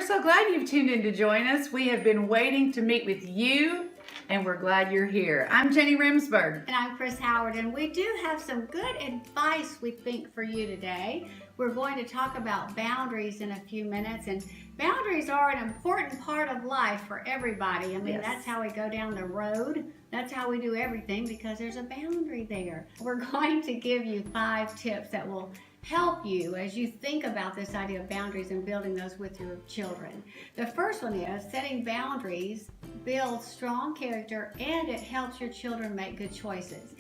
we're so glad you've tuned in to join us. We have been waiting to meet with you, and we're glad you're here. I'm Jenny Remsberg. And I'm Chrys Howard, and we do have some good advice, we think, for you today. We're going to talk about boundaries in a few minutes, and boundaries are an important part of life for everybody. I mean, Yes. That's how we go down the road. That's how we do everything, because there's a boundary there. We're going to give you 5 tips that will help you as you think about this idea of boundaries and building those with your children. The first one is setting boundaries builds strong character, and it helps your children make good choices.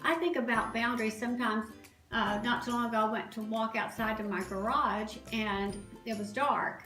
I think about boundaries sometimes. Not too long ago, I went to walk outside to my garage, and it was dark.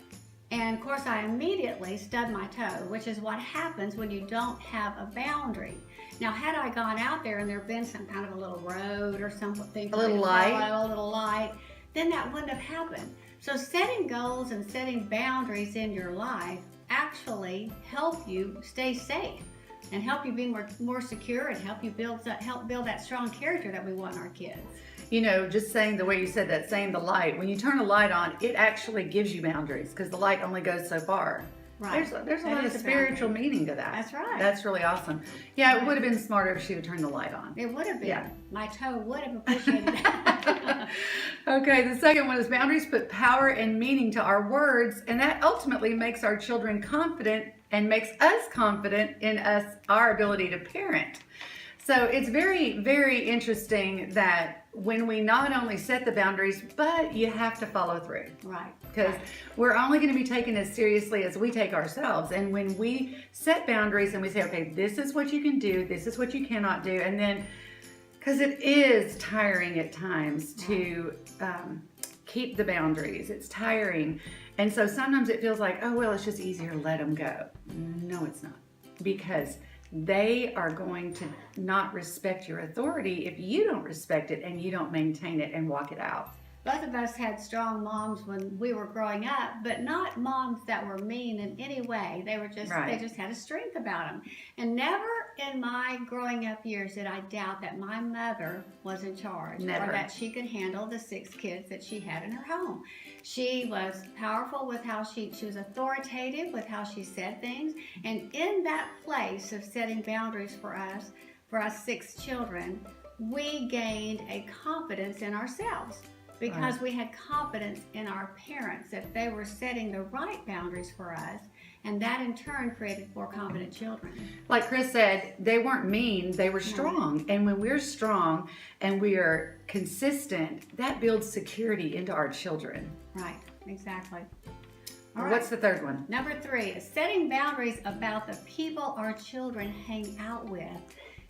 And of course, I immediately stubbed my toe, which is what happens when you don't have a boundary. Now, had I gone out there and there had been some kind of a little road or something, A little light, then that wouldn't have happened. So setting goals and setting boundaries in your life actually help you stay safe and help you be more secure and help build that strong character that we want in our kids. You know, just saying the way you said that, saying the light, when you turn a light on, it actually gives you boundaries because the light only goes so far. Right. There's a lot of spiritual meaning to that. That's right. That's really awesome. Yeah, it would have been smarter if she would turn the light on. It would have been. Yeah. My toe would have appreciated that. Okay, the second one is boundaries put power and meaning to our words, and that ultimately makes our children confident and makes us confident in our ability to parent. So it's very, very interesting that when we not only set the boundaries, but you have to follow through. Right. Because we're only going to be taken as seriously as we take ourselves. And when we set boundaries and we say, okay, this is what you can do, this is what you cannot do, and then, because it is tiring at times to keep the boundaries. It's tiring. And so sometimes it feels like, oh, well, it's just easier to let them go. No, it's not. Because they are going to not respect your authority if you don't respect it and you don't maintain it and walk it out. Both of us had strong moms when we were growing up, but not moms that were mean in any way. They were just Right. They just had a strength about them. And never in my growing up years did I doubt that my mother was in charge Never. or that she could handle the 6 kids that she had in her home. She was powerful with how she was authoritative with how she said things. And in that place of setting boundaries for us 6 children, we gained a confidence in ourselves. Because we had confidence in our parents that they were setting the right boundaries for us, and that in turn created more confident children. Like Chrys said, they weren't mean, they were strong. And when we're strong and we are consistent, that builds security into our children. Right, exactly. What's the third one? Number 3 is setting boundaries about the people our children hang out with.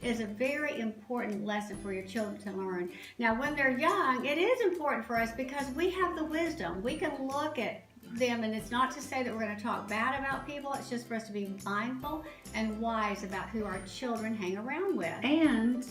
Is a very important lesson for your children to learn. Now, when they're young, it is important for us because we have the wisdom. We can look at them, and it's not to say that we're going to talk bad about people. It's just for us to be mindful and wise about who our children hang around with. And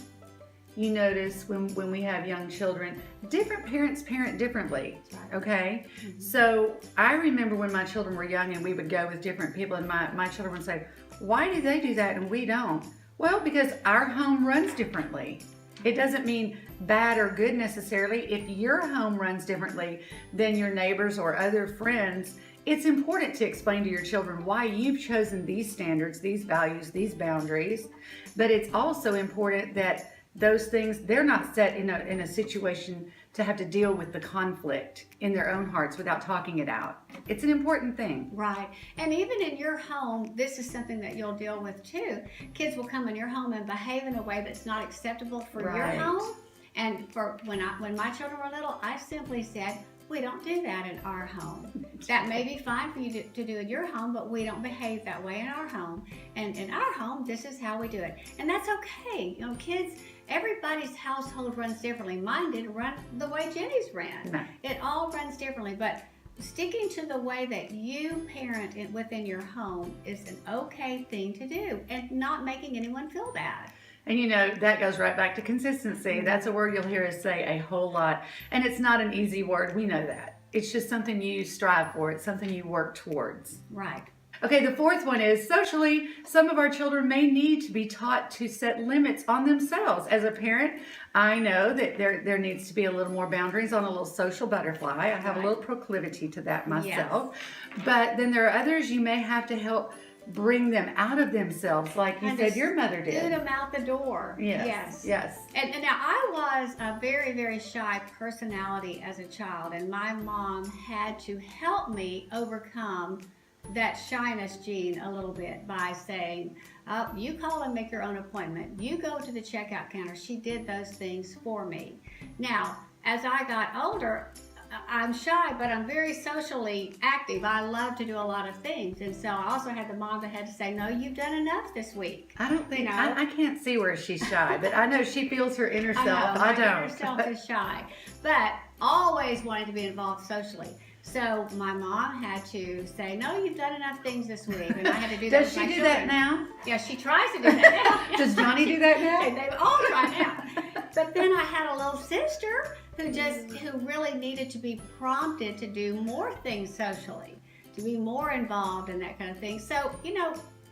you notice when we have young children, different parents parent differently, okay? Mm-hmm. So I remember when my children were young and we would go with different people, and my children would say, why do they do that and we don't? Well, because our home runs differently. It doesn't mean bad or good necessarily. If your home runs differently than your neighbors or other friends, it's important to explain to your children why you've chosen these standards, these values, these boundaries. But it's also important that those things, they're not set in a situation to have to deal with the conflict in their own hearts without talking it out. It's an important thing. Right. And even in your home, this is something that you'll deal with too. Kids will come in your home and behave in a way that's not acceptable for your home. And for when my children were little, I simply said, we don't do that in our home. That may be fine for you to do in your home, but we don't behave that way in our home. And in our home, this is how we do it. And that's okay. You know, kids, everybody's household runs differently. Mine didn't run the way Jenny's ran. No. It all runs differently, but sticking to the way that you parent within your home is an okay thing to do, and not making anyone feel bad. And you know, that goes right back to consistency. That's a word you'll hear us say a whole lot. And it's not an easy word, we know that. It's just something you strive for. It's something you work towards. Right. Okay, the fourth one is socially, some of our children may need to be taught to set limits on themselves. As a parent, I know that there needs to be a little more boundaries on a little social butterfly. I have a Right. little proclivity to that myself. But then there are others you may have to help bring them out of themselves, like you And said just your mother Get did. them out the door. Yes. Yes. And now I was a very, very shy personality as a child, and my mom had to help me overcome that shyness gene a little bit by saying, you call and make your own appointment. You go to the checkout counter. She did those things for me. Now, as I got older, I'm shy, but I'm very socially active. I love to do a lot of things. And so I also had the mom that had to say, no, you've done enough this week. I don't think, You know? I can't see where she's shy, but I know she feels her inner self. My I don't. inner self is shy, but always wanted to be involved socially. So my mom had to say, no, you've done enough things this week. And I had to do that Does with she my do children. that now? Yeah, she tries to do that now. Does Johnny do that now? They all try now. But then I had a little sister who really needed to be prompted to do more things socially, to be more involved in that kind of thing. So,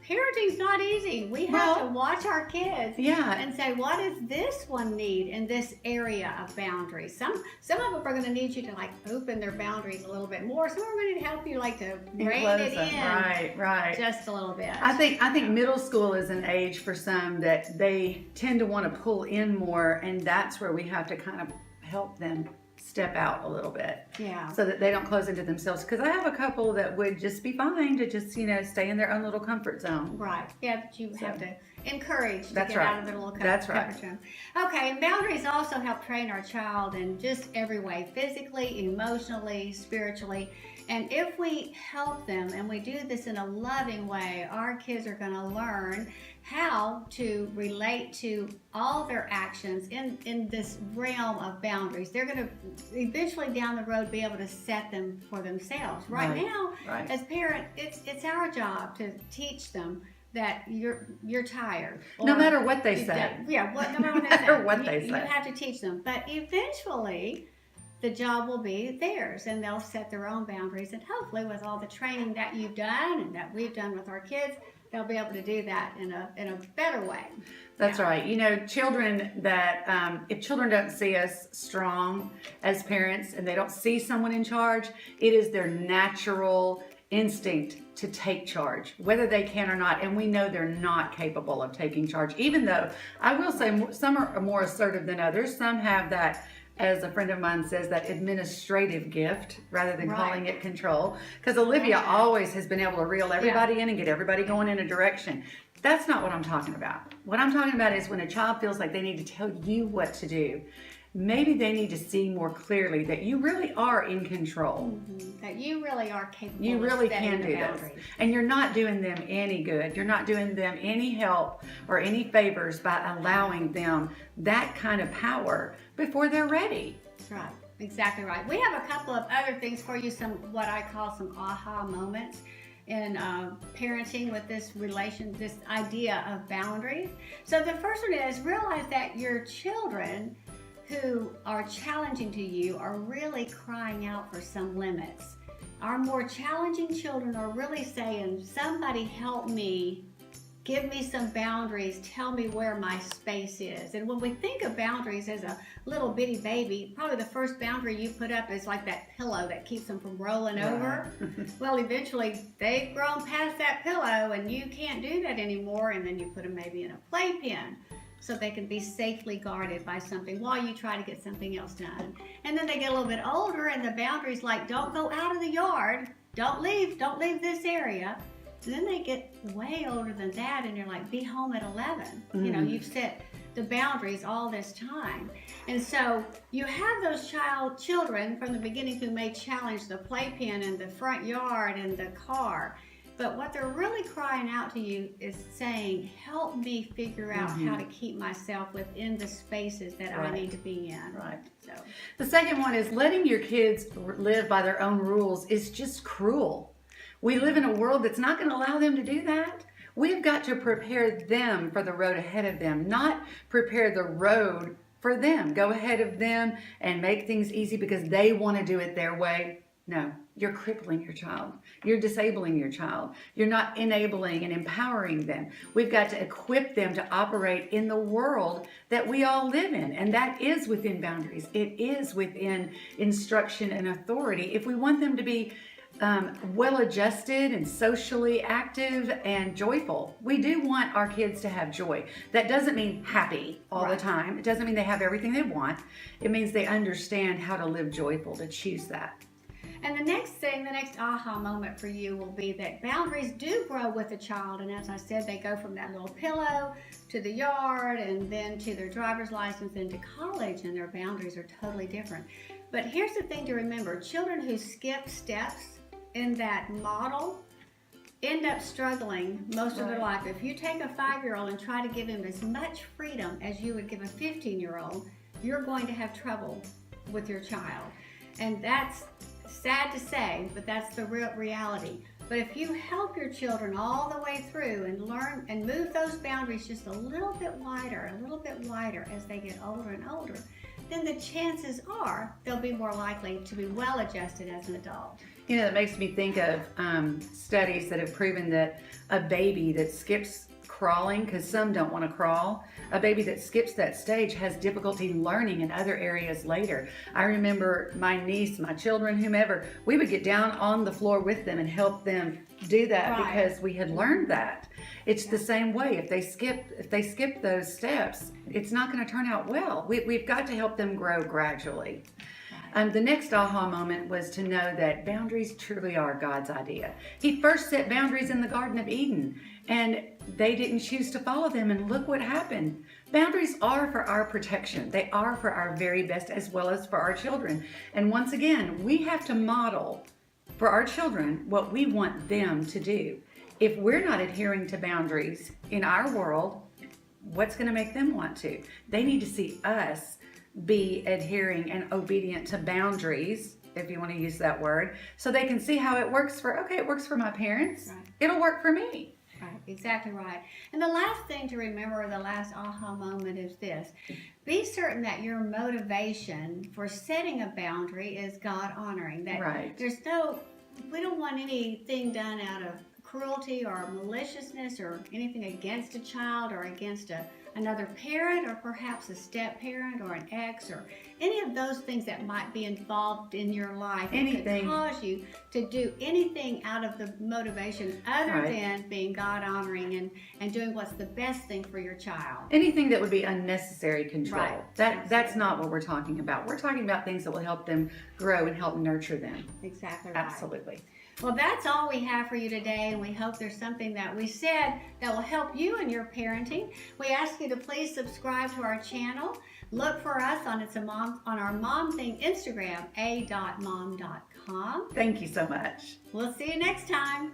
parenting's not easy. We have to watch our kids and say, what does this one need in this area of boundaries? Some of them are going to need you to open their boundaries a little bit more. Some are going to help you to rein it in Right. just a little bit. I think middle school is an age for some that they tend to want to pull in more, and that's where we have to kind of help them step out a little bit. Yeah. So that they don't close into themselves. Because I have a couple that would just be fine to just, stay in their own little comfort zone. Right. Yeah, but you have to encourage to That's get right. out of their little That's comfort right. zone. Okay, and boundaries also help train our child in just every way, physically, emotionally, spiritually. And if we help them and we do this in a loving way, our kids are going to learn how to relate to all their actions in this realm of boundaries. They're going to eventually down the road be able to set them for themselves. Right now, as parents, it's our job to teach them that you're tired. No matter what they say. No matter what they say. matter what they say. You have to teach them. But eventually, the job will be theirs, and they'll set their own boundaries. And hopefully, with all the training that you've done and that we've done with our kids, they'll be able to do that in a better way. That's right. Children that, if children don't see us strong as parents and they don't see someone in charge, it is their natural instinct to take charge, whether they can or not. And we know they're not capable of taking charge, even though I will say some are more assertive than others. Some have that, as a friend of mine says, that administrative gift rather than calling it control. Because Olivia always has been able to reel everybody in and get everybody going in a direction. That's not what I'm talking about. What I'm talking about is when a child feels like they need to tell you what to do. Maybe they need to see more clearly that you really are in control. Mm-hmm. That you really are capable You really of setting can the do boundaries. this. And you're not doing them any good. You're not doing them any help or any favors by allowing them that kind of power before they're ready. That's right. Exactly right. We have a couple of other things for you, some what I call some aha moments in parenting with this idea of boundaries. So the first one is realize that your children who are challenging to you are really crying out for some limits. Our more challenging children are really saying, somebody help me, give me some boundaries, tell me where my space is. And when we think of boundaries as a little bitty baby, probably the first boundary you put up is like that pillow that keeps them from rolling over. Well, eventually they've grown past that pillow and you can't do that anymore, and then you put them maybe in a playpen so they can be safely guarded by something while you try to get something else done. And then they get a little bit older and the boundaries like, don't go out of the yard, don't leave this area. And then they get way older than that and you're like, be home at 11. Mm-hmm. You've set the boundaries all this time. And so you have those children from the beginning who may challenge the playpen and the front yard and the car. But what they're really crying out to you is saying, help me figure out how to keep myself within the spaces that I need to be in. Right. So the second one is letting your kids live by their own rules is just cruel. We live in a world that's not going to allow them to do that. We've got to prepare them for the road ahead of them, not prepare the road for them. Go ahead of them and make things easy because they want to do it their way. No, you're crippling your child. You're disabling your child. You're not enabling and empowering them. We've got to equip them to operate in the world that we all live in. And that is within boundaries. It is within instruction and authority. If we want them to be well-adjusted and socially active and joyful. We do want our kids to have joy. That doesn't mean happy all the time. It doesn't mean they have everything they want. It means they understand how to live joyful, to choose that. And the next thing, the next aha moment for you will be that boundaries do grow with a child. And as I said, they go from that little pillow to the yard and then to their driver's license into college, and their boundaries are totally different. But here's the thing to remember. Children who skip steps in that model end up struggling most of their life. If you take a 5-year-old and try to give him as much freedom as you would give a 15-year-old, you're going to have trouble with your child. And that's sad to say, but that's the real reality. But if you help your children all the way through and learn and move those boundaries just a little bit wider as they get older and older, then the chances are they'll be more likely to be well adjusted as an adult. You know, that makes me think of studies that have proven that a baby that skips crawling, because some don't want to crawl, a baby that skips that stage has difficulty learning in other areas later. I remember my niece, my children, whomever, we would get down on the floor with them and help them do that because we had learned that. It's the same way. If they skip those steps, it's not going to turn out well. We've got to help them grow gradually. The next aha moment was to know that boundaries truly are God's idea. He first set boundaries in the Garden of Eden, and they didn't choose to follow them, and look what happened. Boundaries are for our protection. They are for our very best as well as for our children. And once again, we have to model for our children what we want them to do. If we're not adhering to boundaries in our world, what's going to make them want to? They need to see us be adhering and obedient to boundaries, if you want to use that word, so they can see how it works it works for my parents. It'll work for me. Right, exactly right. And the last thing to remember, the last aha moment is this. Be certain that your motivation for setting a boundary is God honoring. That we don't want anything done out of cruelty or maliciousness or anything against a child or against another parent or perhaps a step parent or an ex or any of those things that might be involved in your life. Anything that could cause you to do anything out of the motivation other than being God honoring and doing what's the best thing for your child. Anything that would be unnecessary control. That's not what we're talking about. We're talking about things that will help them grow and help nurture them. Exactly right. Absolutely. Well, that's all we have for you today, and we hope there's something that we said that will help you in your parenting. We ask you to please subscribe to our channel. Look for us on our Mom Thing Instagram, a.mom.com. Thank you so much. We'll see you next time.